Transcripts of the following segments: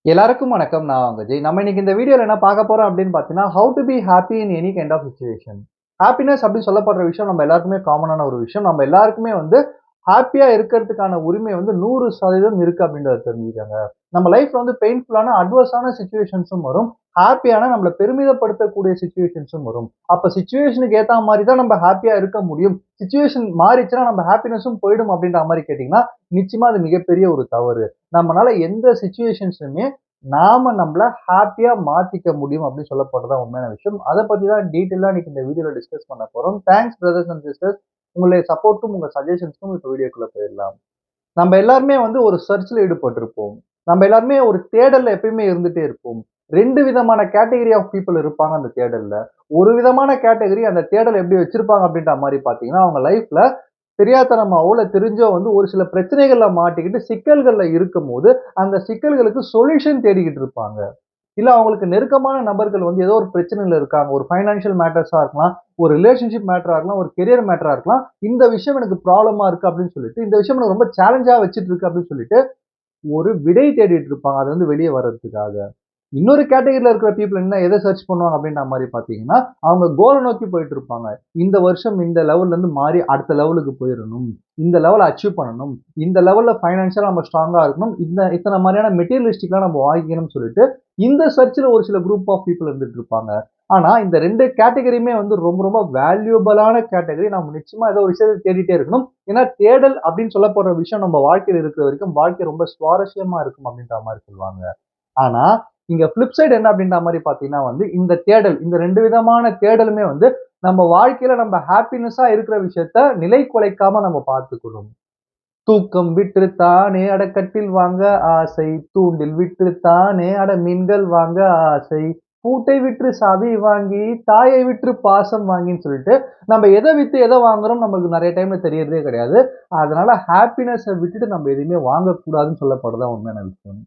எல்லாருக்கும் வணக்கம். நான் உங்க ஜெய். நம்ம இன்னைக்கு இந்த வீடியோல என்ன பார்க்க போறோம் அப்படின்னு பார்த்தீங்கன்னா, how to be happy in any kind of situation. Happiness அப்படின்னு சொல்லப்படுற விஷயம் நம்ம எல்லாருக்குமே காமனான ஒரு விஷயம். நம்ம எல்லாருக்குமே ஹேப்பியா இருக்கிறதுக்கான உரிமை 100% இருக்கு அப்படின்றத தெரிஞ்சுக்கங்க. நம்ம லைஃப்ல பெயின்ஃபுல்லான அட்வர்ஸான சிச்சுவேஷன்ஸும் வரும். ஹேப்பியான நம்மள பெருமிதப்படுத்தக்கூடிய சிச்சுவேஷன்ஸும் வரும். அப்ப சிச்சுவேஷனுக்கு ஏத்த மாரி தான் நம்ம ஹேப்பியா இருக்க முடியும். சிச்சுவேஷன் மாறிச்சுன்னா நம்ம ஹேப்பினஸும் போயிடும் அப்படின்ற மாரி கேட்டீங்கன்னா, நிச்சயமா அது மிகப்பெரிய ஒரு தவறு. நம்மனால எந்த சிச்சுவேஷன்ஸ்லயுமே நாம நம்மள ஹேப்பியா மாத்திக்க முடியும் அப்படின்னு சொல்லப்படுறதுதான் உண்மையான விஷயம். அத பத்தி தான் டீட்டெயிலா இன்னைக்கு இந்த வீடியோல டிஸ்கஸ் பண்ண போறோம். Thanks brothers and sisters. உங்களுடைய சப்போர்ட்டும், உங்க சஜஷன்ஸ்க்கும் இப்ப வீடியோக்குள்ள போயிடலாம். நம்ம எல்லாருமே ஒரு சர்ச்ல ஈடுபட்டிருப்போம். நம்ம எல்லாருமே ஒரு தேடல்ல எப்பயுமே இருந்துட்டே இருப்போம். 2 விதமான கேட்டகரி ஆஃப் பீப்பிள் இருப்பாங்க அந்த தேடல்ல. ஒரு விதமான கேட்டகரி அந்த தேடல் எப்படி வச்சிருப்பாங்க அப்படின்ற மாரி பார்த்தீங்கன்னா, அவங்க லைஃப்ல தெரியாத்தனமாவோ, இல்ல தெரிஞ்சோ ஒரு சில பிரச்சனைகள்ல மாட்டிக்கிட்டு சிக்கல்கள்ல இருக்கும்போது, அந்த சிக்கல்களுக்கு சொல்யூஷன் தேடிக்கிட்டு இருப்பாங்க. இல்ல அவங்களுக்கு நெருக்கமான நபர்கள் ஏதோ ஒரு பிரச்சனையில இருக்காங்க. ஒரு ஃபைனான்ஷியல் மேட்டர்ஸா இருக்கலாம், ஒரு ரிலேஷன்ஷிப் மேட்டரா இருக்கலாம், ஒரு கரியர் மேட்டரா இருக்கலாம். இந்த விஷயம் எனக்கு ப்ராப்ளமா இருக்கு அப்படின்னு சொல்லிட்டு, இந்த விஷயம் எனக்கு ரொம்ப சேலஞ்சா வச்சுட்டு இருக்கு அப்படின்னு சொல்லிட்டு, ஒரு விடை தேடிட்டு இருப்பாங்க. அதுலருந்து வெளிய வர்றதுக்காக. இன்னொரு கேட்டகரில இருக்கிற பீப்பிள் எத சர்ச் பண்ணுவாங்க அப்படின்ற மாரி பார்த்தீங்கன்னா, அவங்க கோல நோக்கி போயிட்டு இருப்பாங்க. இந்த வருஷம் இந்த லெவல்ல இருந்து மாறி அடுத்த லெவலுக்கு போயிறணும். இந்த லெவல அச்சீவ் பண்ணணும். இந்த லெவல்ல ஃபைனான்ஷியலா நம்ம ஸ்ட்ராங்கா இருக்கணும். இத்தன மாரியான மெட்டீரியலிஸ்டிக்லாம் நம்ம வாங்கிக்கணும்னு சொல்லிட்டு, இந்த சர்ச்ல ஒரு சில குரூப் ஆஃப் பீப்பிள் இருந்துட்டு இருப்பாங்க. ஆனா, இந்த 2 கேட்டகரியுமே ரொம்ப ரொம்ப வேல்யூபிளான கேட்டகரி. நம்ம நிச்சயமா ஏதோ ஒரு விஷயத்த தேடிட்டே இருக்கணும். ஏன்னா, தேடல் அப்படின்னு சொல்லப்படுற விஷயம் நம்ம வாழ்க்கையில இருக்கிற வரைக்கும், வாழ்க்கை ரொம்ப சுவாரஸ்யமா இருக்கும் அப்படின்ற மாரி சொல்லுவாங்க. ஆனா, இங்க ஃபிளிப் சைடு என்ன அப்படின்ற மாரி பார்த்தீங்கன்னா இந்த தேடல், இந்த 2 விதமான தேடலுமே நம்ம வாழ்க்கையில நம்ம ஹேப்பினஸ்ஸா இருக்கிற விஷயத்த நிலை குலைக்காம நம்ம பார்த்துக்கணும். தூக்கம் விட்டுத்தானே அட கட்டில் வாங்க ஆசை, தூண்டில் விட்டுத்தானே அட மீன்கள் வாங்க ஆசை, பூட்டை விற்று சாவி வாங்கி, தாயை விற்று பாசம் வாங்கின்னு சொல்லிட்டு, நம்ம எத வித்து எத வாங்குறோம் நம்மளுக்கு நெறைய டைம்ல தெரியறதே கிடையாது. அதனால ஹேப்பினஸ்ஸ விட்டுட்டு நம்ம எதையுமே வாங்கக்கூடாதுன்னு சொல்லப்படுறது தான் உண்மையான விஷயம்.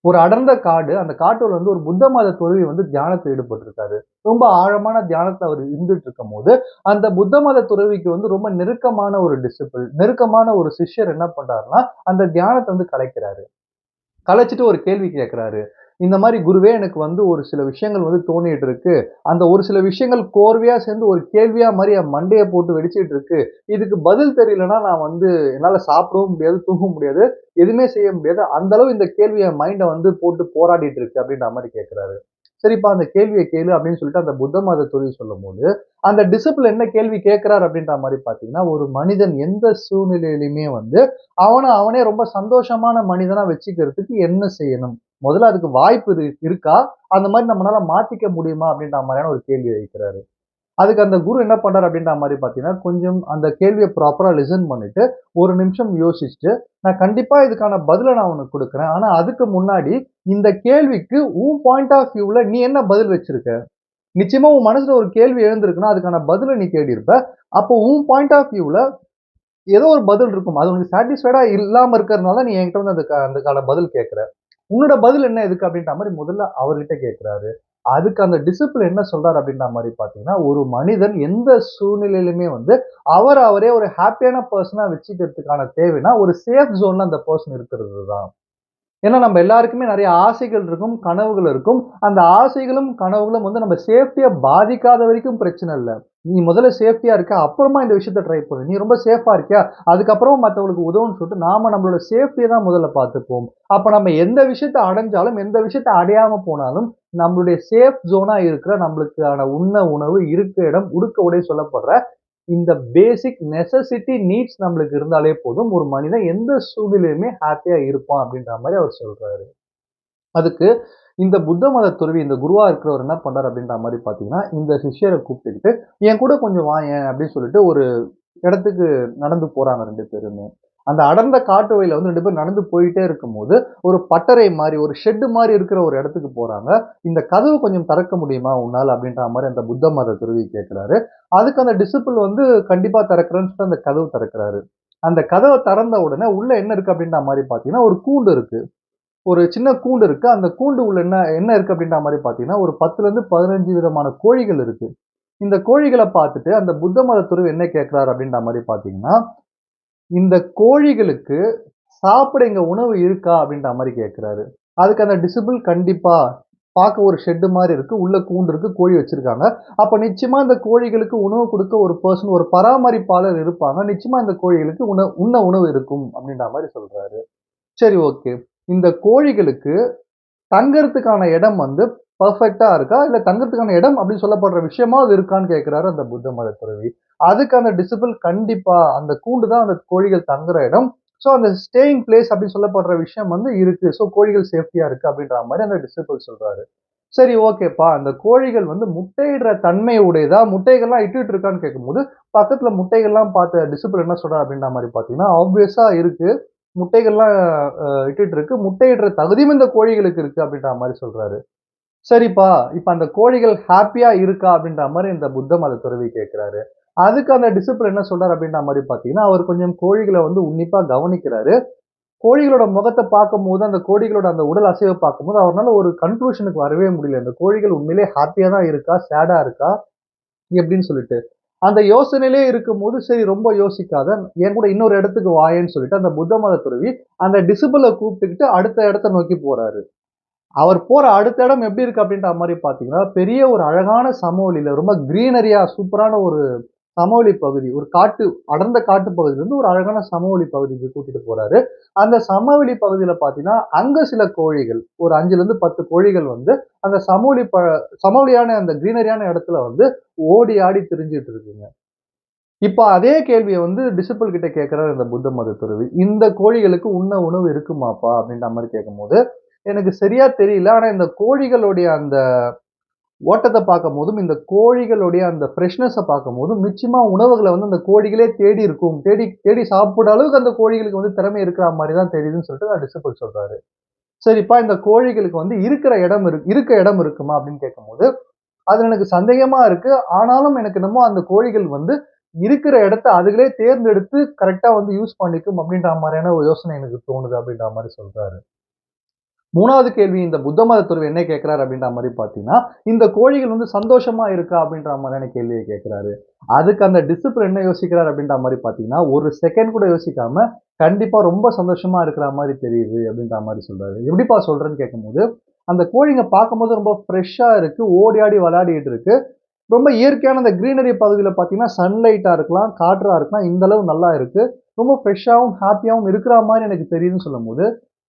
ஒரு அடர்ந்த காடு. அந்த காட்டுல ஒரு புத்த மத துறவி தியானத்துல ஈடுபட்டிருக்காரு. ரொம்ப ஆழமான தியானத்துல அவர் இருந்துட்டு இருக்கும்போது, அந்த புத்த மத துறவிக்கு ரொம்ப நெருக்கமான ஒரு டிசிபிள், நெருக்கமான ஒரு சிஷ்யர் என்ன பண்றாருன்னா, அந்த தியானத்த கலைக்கிறாரு. கலைச்சுட்டு ஒரு கேள்வி கேட்கிறாரு. இந்த மாரி குருவே எனக்கு ஒரு சில விஷயங்கள் தோணிட்டு இருக்கு. அந்த ஒரு சில விஷயங்கள் கோர்வையா சேர்ந்து ஒரு கேள்வியா மாரி என் மண்டைய போட்டு வெடிச்சிட்டு இருக்கு. இதுக்கு பதில் தெரியலன்னா நான் என்னால சாப்பிடவும் முடியாது, தூங்க முடியாது, எதுவுமே செய்ய முடியாது. அந்த அளவு இந்த கேள்வி என் மைண்ட போட்டு போராடிட்டு இருக்கு அப்படின்ற மாரி கேட்கிறாரு. சரிப்பா அந்த கேள்விய கேளு அப்படின்னு சொல்லிட்டு அந்த புத்த மத துறவி சொல்லும்போது, அந்த டிசிபிள் என்ன கேள்வி கேட்கிறார் அப்படின்ற மாரி பார்த்தீங்கன்னா, ஒரு மனிதன் எந்த சூழ்நிலையிலுமே அவன அவனே ரொம்ப சந்தோஷமான மனிதனா வச்சுக்கிறதுக்கு என்ன செய்யணும்? முதல்ல அதுக்கு வாய்ப்பு இருக்கா? அந்த மாரி நம்மனால மாத்திக்க முடியுமா? அப்படின்ற மாரியான ஒரு கேள்வி வைக்கிறாரு. அதுக்கு அந்த குரு என்ன பண்றாரு அப்படின்ற மாரி பார்த்தீங்கன்னா, கொஞ்சம் அந்த கேள்விய ப்ராப்பரா லிசன் பண்ணிட்டு, ஒரு நிமிஷம் யோசிச்சுட்டு, நான் கண்டிப்பா இதுக்கான பதில நான் உனக்கு குடுக்குறேன். ஆனா அதுக்கு முன்னாடி இந்த கேள்விக்கு உன் பாயிண்ட் ஆஃப் வியூல நீ என்ன பதில் வச்சிருக்க? நிச்சயமா உன் மனசுல ஒரு கேள்வி எழுந்திருக்குன்னா, அதுக்கான பதில நீ தேடியிருப்ப. அப்போ உன் பாயிண்ட் ஆஃப் வியூல ஏதோ ஒரு பதில் இருக்கும். அது உனக்கு சாட்டிஸ்ஃபைடா இல்லாம இருக்கிறதுனால நீ என்கிட்ட அதுக்கான பதில் கேட்கிற. உன்னோட பதில் என்ன இதுக்கு அப்படின்ற மாரி முதல்ல அவர்கிட்ட கேட்கிறாரு. அதுக்கு அந்த டிசிப்ளின் என்ன சொல்றாரு அப்படின்ற மாரி பார்த்தீங்கன்னா, ஒரு மனிதன் எந்த சூழ்நிலையிலுமே அவர அவரே ஒரு ஹேப்பியான பெர்சனா வச்சுக்கிறதுக்கான தேவைன்னா, ஒரு சேஃப் ஜோன்ல அந்த பெர்சன் இருக்கிறது தான். ஏன்னா நம்ம எல்லாருக்குமே நெறைய ஆசைகள் இருக்கும், கனவுகள் இருக்கும். அந்த ஆசைகளும், கனவுகளும் நம்ம சேஃப்டிய பாதிக்காத வரைக்கும் பிரச்சனை இல்ல. நீ முதல்ல சேஃப்டியா இருக்க, அப்புறமா இந்த விஷயத்த ட்ரை பண்ணு. நீ ரொம்ப சேஃபா இருக்கியா? அதுக்கப்புறம் மத்தவங்களுக்கு உதவுன்னு சொல்லிட்டு நாம நம்மளோட சேஃப்டிய தான் முதல்ல பார்த்துப்போம். அப்ப நம்ம எந்த விஷயத்த அடைஞ்சாலும், எந்த விஷயத்த அடையாம போனாலும், நம்மளுடைய சேஃப் ஜோனா இருக்கிற நம்மளுக்கான உண்ண உணவு, இருக்க இடம், உடுக்க உடை சொல்லப்படுற இந்த பேசிக் நெசசிட்டி நீட்ஸ் நம்மளுக்கு இருந்தாலே போதும். ஒரு மனிதன் எந்த சூழ்நிலையிலுமே ஹேப்பியா இருப்பான் அப்படின்ற மாரி அவர் சொல்றாரு. அதுக்கு இந்த புத்த மத துறவி, இந்த குருவா இருக்கிறவர் என்ன பண்றாரு அப்படின்ற மாரி பார்த்தீங்கன்னா, இந்த சிஷ்யர கூப்பிட்டுக்கிட்டு, "என் கூட கொஞ்சம் வாயேன்" அப்படின்னு சொல்லிட்டு ஒரு இடத்துக்கு நடந்து போறாங்க 2 பேருமே. அந்த அடர்ந்த காட்டு வழியில 2 பேரும் நடந்து போயிட்டே இருக்கும்போது, ஒரு பட்டறை மாரி, ஒரு ஷெட் மாரி இருக்கிற ஒரு இடத்துக்கு போறாங்க. "இந்த கதவு கொஞ்சம் திறக்க முடியுமா உன்னால?" அப்படின்ற மாரி அந்த புத்த மத துறவி கேட்கிறாரு. அதுக்கு அந்த டிசிபிள் கண்டிப்பா திறக்கிறேன்னு சொல்லிட்டு அந்த கதவு திறக்கிறாரு. அந்த கதவ திறந்த உடனே உள்ள என்ன இருக்கு அப்படின்ற மாரி பார்த்தீங்கன்னா, ஒரு கூண்டு இருக்கு. ஒரு சின்ன கூண்டு இருக்கு. அந்த கூண்டு உள்ள என்ன என்ன இருக்கு அப்படின்ற மாரி பார்த்தீங்கன்னா, ஒரு 10லருந்து 15 விதமான கோழிகள் இருக்கு. இந்த கோழிகள பார்த்துட்டு அந்த புத்த மத துறவி என்ன கேட்கிறாரு அப்படின்ற மாரி பார்த்தீங்கன்னா, "இந்த கோழிகளுக்கு சாப்பிட இங்க உணவு இருக்கா?" அப்படின்ற மாரி கேட்கிறாரு. அதுக்கு அந்த டிசிபிள் கண்டிப்பா பார்க்க ஒரு ஷெட் மாரி இருக்கு. உள்ள கூண்டு இருக்கு. கோழி வச்சிருக்காங்க. அப்ப நிச்சயமா இந்த கோழிகளுக்கு உணவு குடுக்க ஒரு பெர்சன், ஒரு பராமரிப்பாளர் இருப்பாங்க. நிச்சயமா இந்த கோழிகளுக்கு உண்ண உணவு இருக்கும் அப்படின்ற மாரி சொல்றாரு. சரி, ஓகே. இந்த கோழிகளுக்கு தங்கறதுக்கான இடம் வந்து பெர்ஃபெக்ட்டா இருக்கா? இல்ல தங்கறதுக்கான இடம் அப்படின்னு சொல்லப்படுற விஷயமா அது இருக்கான்னு கேட்கிறாரு அந்த புத்த மத துறவி. அதுக்கு அந்த டிசிபிள் கண்டிப்பா அந்த கூண்டு தான் அந்த கோழிகள் தங்குற இடம். ஸோ அந்த ஸ்டேயிங் பிளேஸ் அப்படின்னு சொல்லப்படுற விஷயம் வந்து இருக்கு. ஸோ கோழிகள் சேஃப்டியா இருக்கு அப்படின்ற மாரி அந்த டிசிபிள் சொல்றாரு. சரி, ஓகேப்பா. அந்த கோழிகள் வந்து முட்டையிடுற தன்மை உடையதா? முட்டைகள்லாம் இட்டுட்டு இருக்கான்னு கேட்கும்போது, பக்கத்துல முட்டைகள்லாம் பார்த்த டிசிபிள் என்ன சொல்றாரு அப்படின்ற மாரி பார்த்தீங்கன்னா, ஆப்வியஸா இருக்கு. முட்டைகள்லாம் இட்டுட்டு இருக்கு. முட்டையிடுற தகுதியும் இந்த கோழிகளுக்கு இருக்கு அப்படின்ற மாரி சொல்றாரு. சரிப்பா, இப்ப அந்த கோழிகள் ஹேப்பியா இருக்கா? அப்படின்ற மாரி இந்த புத்த மத துறவி கேட்கிறாரு. அதுக்கு அந்த டிசிபிள் என்ன சொல்றாரு அப்படின்ற மாரி பார்த்தீங்கன்னா, அவர் கொஞ்சம் கோழிகள வந்து உன்னிப்பா கவனிக்கிறாரு. கோழிகளோட முகத்த பார்க்கும்போது, அந்த கோழிகளோட அந்த உடல் அசைவ பார்க்கும்போது, அவர்னால ஒரு கன்க்ளூஷனுக்கு வரவே முடியல. இந்த கோழிகள் உண்மையிலேயே ஹேப்பியா தான் இருக்கா? சேடா இருக்கா? எப்படின்னு சொல்லிட்டு. அந்த யோசனையிலே இருக்கும்போது, சரி ரொம்ப யோசிக்காத, என் கூட இன்னொரு இடத்துக்கு வாயேன்னு சொல்லிட்டு, அந்த புத்த மத துறவி அந்த டிசிபிள கூப்பிட்டுக்கிட்டு அடுத்த இடத்த நோக்கி போறாரு. அவர் போற அடுத்த இடம் எப்படி இருக்கு அப்படின்ற மாரி பார்த்தீங்கன்னா, பெரிய ஒரு அழகான சமவெளியில ரொம்ப கிரீனரியா சூப்பரான ஒரு சமவெளி பகுதி. ஒரு அடர்ந்த காட்டு பகுதியிலருந்து ஒரு அழகான சமவெளி பகுதிக்கு கூட்டிட்டு போறாரு. அந்த சமவெளி பகுதியில பார்த்தீங்கன்னா, அங்க சில கோழிகள், ஒரு 5லிருந்து 10 கோழிகள் வந்து அந்த சமவெளியான அந்த கிரீனரியான இடத்துல வந்து ஓடி ஆடி திரிஞ்சுட்டு இருக்குங்க. இப்ப அதே கேள்விய வந்து டிசிபிள் கிட்ட கேட்கிறாரு இந்த புத்த மத துறவி. "இந்த கோழிகளுக்கு உண்ண உணவு இருக்குமாப்பா?" அப்படின்ற மாரி கேட்கும்போது, "எனக்கு சரியா தெரியல. ஆனா இந்த கோழிகளுடைய அந்த ஓட்டத்த பார்க்கும்போதும், இந்த கோழிகளுடைய அந்த ஃப்ரெஷ்னஸ பார்க்கும்போதும், நிச்சயமா உணவுகள வந்து அந்த கோழிகளே தேடி இருக்கும். தேடி தேடி சாப்பிடுற அளவுக்கு அந்த கோழிகளுக்கு வந்து திறமை இருக்கிற மாரி தான் தெரியுதுன்னு சொல்லிட்டு அந்த டிசிபிள் சொல்றாரு. சரிப்பா, இந்த கோழிகளுக்கு வந்து இருக்க இடம் இருக்குமா? அப்படின்னு கேட்கும்போது, அதுல எனக்கு சந்தேகமா இருக்கு. ஆனாலும் எனக்கு என்னமோ அந்த கோழிகள் வந்து இருக்கிற இடத்த அதுகளே தேர்ந்தெடுத்து கரெக்ட்டா வந்து யூஸ் பண்ணிக்கும் அப்படின்ற மாரியான ஒரு யோசனை எனக்கு தோணுது அப்படின்ற மாரி சொல்றாரு. 3வது கேள்வி இந்த புத்த மதத்துறவு என்ன கேட்கிறாரு அப்படின்ற மாரி பார்த்தீங்கன்னா, இந்த கோழிகள் வந்து சந்தோஷமா இருக்கா? அப்படின்ற மாரியான கேள்விய கேட்கிறாரு. அதுக்கு அந்த டிசிபிள் என்ன யோசிக்கிறார் அப்படின்ற மாரி பார்த்தீங்கன்னா, ஒரு செகண்ட் கூட யோசிக்காம, கண்டிப்பா ரொம்ப சந்தோஷமா இருக்கிற மாரி தெரியுது அப்படின்ற மாரி சொல்றாரு. எப்படிப்பா சொல்றேன்னு கேட்கும்போது, அந்த கோழிங்க பார்க்கும்போது ரொம்ப ஃப்ரெஷ்ஷா இருக்கு. ஓடி ஆடி விளையாடிட்டு இருக்கு. ரொம்ப இயற்கையான அந்த கிரீனரி பகுதியில பார்த்தீங்கன்னா, சன்லைட்டா இருக்கலாம், காற்றா இருக்கலாம். இந்த அளவு நல்லா இருக்கு. ரொம்ப ஃப்ரெஷ்ஷாவும், ஹேப்பியாவும் இருக்கிற மாரி எனக்கு தெரியுதுன்னு சொல்லும்போது,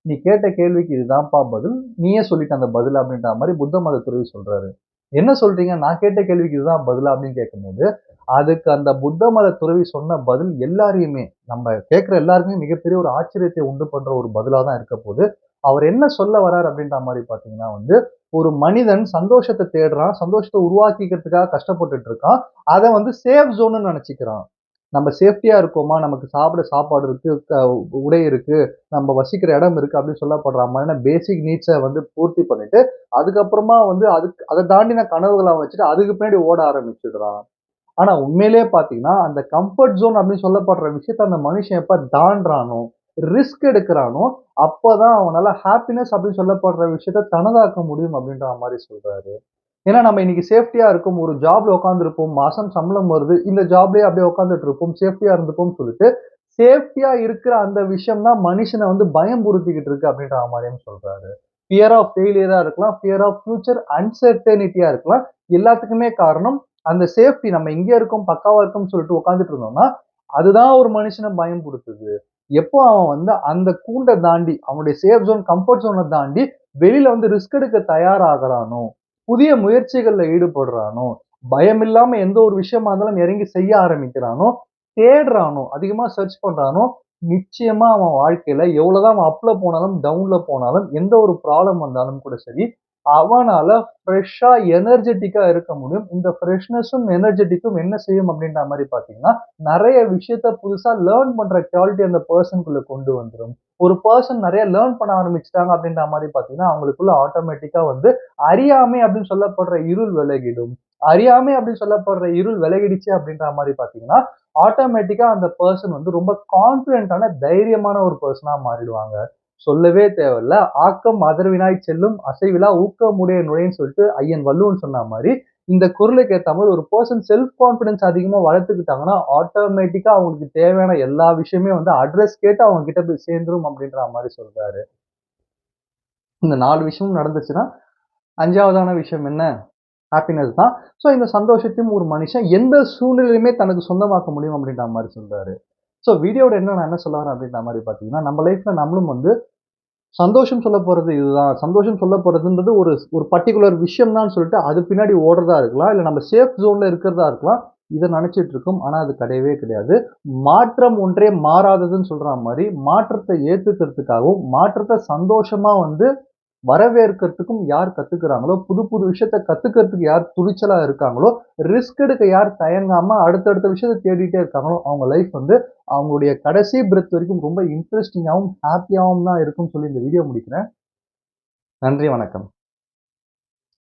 "நீ கேட்ட கேள்விக்கு இதுதான்ப்பா பதில். நீயே சொல்லிட்ட அந்த பதில" அப்படின்ற மாரி புத்த மத துறவி சொல்றாரு. "என்ன சொல்றீங்க? நான் கேட்ட கேள்விக்கு இதுதான் பதிலா?" அப்படின்னு கேட்கும்போது, அதுக்கு அந்த புத்த மத துறவி சொன்ன பதில் எல்லாரையுமே, நம்ம கேட்கிற எல்லாருக்குமே மிகப்பெரிய ஒரு ஆச்சரியத்தை உண்டு பண்ற ஒரு பதிலா தான் இருக்க போது. அவர் என்ன சொல்ல வர்றாரு அப்படின்ற மாரி பார்த்தீங்கன்னா வந்து, ஒரு மனிதன் சந்தோஷத்த தேடுறான். சந்தோஷத்த உருவாக்கிக்கிறதுக்காக கஷ்டப்பட்டுட்டு இருக்கான். அத வந்து சேஃப் ஜோன்னு நெனச்சுக்கிறான். நம்ம சேஃப்டியா இருக்கோமா? நமக்கு சாப்பிட சாப்பாடு இருக்கு, உடை இருக்கு, நம்ம வசிக்கிற இடம் இருக்கு அப்படின்னு சொல்லப்படுற மாரியான பேசிக் நீட்ஸ வந்து பூர்த்தி பண்ணிட்டு, அதுக்கப்புறமா வந்து அத தாண்டின கனவுகள அவன் வச்சுட்டு அதுக்கு பின்னாடி ஓட ஆரம்பிச்சுடுறான். ஆனா உண்மையிலேயே பார்த்தீங்கன்னா, அந்த கம்ஃபர்ட் ஜோன் அப்படின்னு சொல்லப்படுற விஷயத்த அந்த மனுஷன் எப்ப தாண்டுறானோ, ரிஸ்க் எடுக்குறானோ, அப்பதான் அவனால ஹாப்பினஸ் அப்படின்னு சொல்லப்படுற விஷயத்த தனதாக்க முடியும் அப்படின்ற மாரி சொல்றாரு. ஏன்னா நம்ம இன்னைக்கு சேஃப்டியா இருக்கும். ஒரு ஜாப்ல உட்கார்ந்திருப்போம். மாசம் சம்பளம் வருது. இந்த ஜாப்லயே அப்படியே உட்கார்ந்துட்டு இருப்போம். சேஃப்டியா இருந்துப்போம்னு சொல்லிட்டு, சேஃப்டியா இருக்கிற அந்த விஷயம் தான் மனுஷன வந்து பயம்புறுத்திக்கிட்டு இருக்கு அப்படின்ற மாரியும் சொல்றாரு. ஃபியர் ஆஃப் ஃபெயிலியரா இருக்கலாம். ஃபியர் ஆஃப் ஃபியூச்சர் அன்சர்டனிட்டியா இருக்கலாம். எல்லாத்துக்குமே காரணம் அந்த சேஃப்டி நம்ம இங்க இருக்கோம், பக்காவா இருக்கோம்னு சொல்லிட்டு உட்கார்ந்துட்டு இருந்தோம்னா, அதுதான் ஒரு மனுஷன பயம்புறுத்துது. எப்போ அவன் வந்து அந்த கூண்ட தாண்டி, அவனுடைய சேஃப் ஜோன், கம்ஃபோர்ட் ஜோன தாண்டி வெளியில வந்து ரிஸ்க் எடுக்க தயாராகுறானோ, புதிய முயற்சிகள்ல ஈடுபடுறானோ, பயமில்லாம எந்த ஒரு விஷயமா இருந்தாலும் இறங்கி செய்ய ஆரம்பிக்கிறானோ, தேடுறானோ, அதிகமா சர்ச் பண்றானோ, நிச்சயமா அவன் வாழ்க்கையில எவ்வளவுதான் அவன் அப்ல போனாலும், டவுன்ல போனாலும், எந்த ஒரு ப்ராப்ளம் வந்தாலும் கூட சரி, அவனால ஃப்ரெஷ்ஷா, எனர்ஜெட்டிக்கா இருக்க முடியும். இந்த ஃப்ரெஷ்னஸும், எனர்ஜெட்டிக்கும் என்ன செய்யும் அப்படின்ற மாரி பார்த்தீங்கன்னா, நெறைய விஷயத்த புதுசா லேர்ன் பண்ற குவாலிட்டி அந்த பெர்சனுக்குள்ள கொண்டு வந்துரும். ஒரு பெர்சன் நெறைய லேர்ன் பண்ண ஆரம்பிச்சுட்டாங்க அப்படின்ற மாரி பார்த்தீங்கன்னா, அவங்களுக்குள்ள ஆட்டோமேட்டிக்கா வந்து அறியாமை அப்படின்னு சொல்லப்படுற இருள் விலகிடும். அறியாமை அப்படின்னு சொல்லப்படுற இருள் விலகிடுச்சு அப்படின்ற மாரி பார்த்தீங்கன்னா, ஆட்டோமேட்டிக்கா அந்த பெர்சன் வந்து ரொம்ப கான்ஃபிடென்ட்டான, தைரியமான ஒரு பெர்சனா மாறிடுவாங்க. சொல்லவே தேவையில்ல. "ஆக்கம் அதர்வினாய்ச் செல்லும், அசைவிலா ஊக்கமுடைய நுழைன்னு" சொல்லிட்டு ஐயன் வள்ளுவன் சொன்ன மாரி, இந்த குறளுக்கு ஏத்த மாரி ஒரு பெர்சன் செல்ஃப் கான்ஃபிடன்ஸ் அதிகமா வளர்த்துக்கிட்டாங்கன்னா, ஆட்டோமேட்டிக்கா அவங்களுக்கு தேவையான எல்லா விஷயமே வந்து அட்ரஸ் கேட்டு அவங்க கிட்ட போய் சேர்ந்துரும் அப்படின்ற மாரி சொல்றாரு. இந்த 4 விஷயமும் நடந்துச்சுன்னா, 5வதான விஷயம் என்ன? ஹாப்பினஸ் தான். ஸோ இந்த சந்தோஷத்தையும் ஒரு மனுஷன் எந்த சூழ்நிலையிலுமே தனக்கு சொந்தமாக்க முடியும் அப்படின்ற மாரி சொல்றாரு. ஸோ வீடியோவோட நான் என்ன சொல்ல வரேன் அப்படின்ற மாரி பார்த்தீங்கன்னா, நம்ம லைஃப்ல நம்மளும் வந்து சந்தோஷம் சொல்லப் போறது இதுதான். சந்தோஷம் சொல்லப் போறதுன்றது ஒரு ஒரு பர்ட்டிகுலர் விஷயம் தான் சொல்லிட்டு அது பின்னாடி ஓடுறதா இருக்கலாம். இல்ல நம்ம சேஃப் ஜோன்ல இருக்கிறதா இருக்கலாம். இத நெனச்சிட்டு இருக்கோம். ஆனா அது கிடையவே கிடையாது. மாற்றம் ஒன்றே மாறாததுன்னு சொல்றா மாரி, மாற்றத்த ஏத்துக்கிறதுக்காகவும், மாற்றத்த சந்தோஷமா வந்து வரவேற்கிறதுக்கும் யார் கத்துக்கிறாங்களோ, புது புது விஷயத்த கத்துக்கிறதுக்கு யார் துணிச்சலா இருக்காங்களோ, ரிஸ்க் எடுக்க யார் தயங்காம அடுத்தடுத்த விஷயத்த தேடிட்டே இருக்காங்களோ, அவங்க லைஃப் வந்து அவங்களுடைய கடைசி பிரெத் வரைக்கும் ரொம்ப இன்ட்ரஸ்டிங்காவும், ஹேப்பியாவும் தான் இருக்கும்னு சொல்லி இந்த வீடியோ முடிக்கிறேன். நன்றி, வணக்கம்.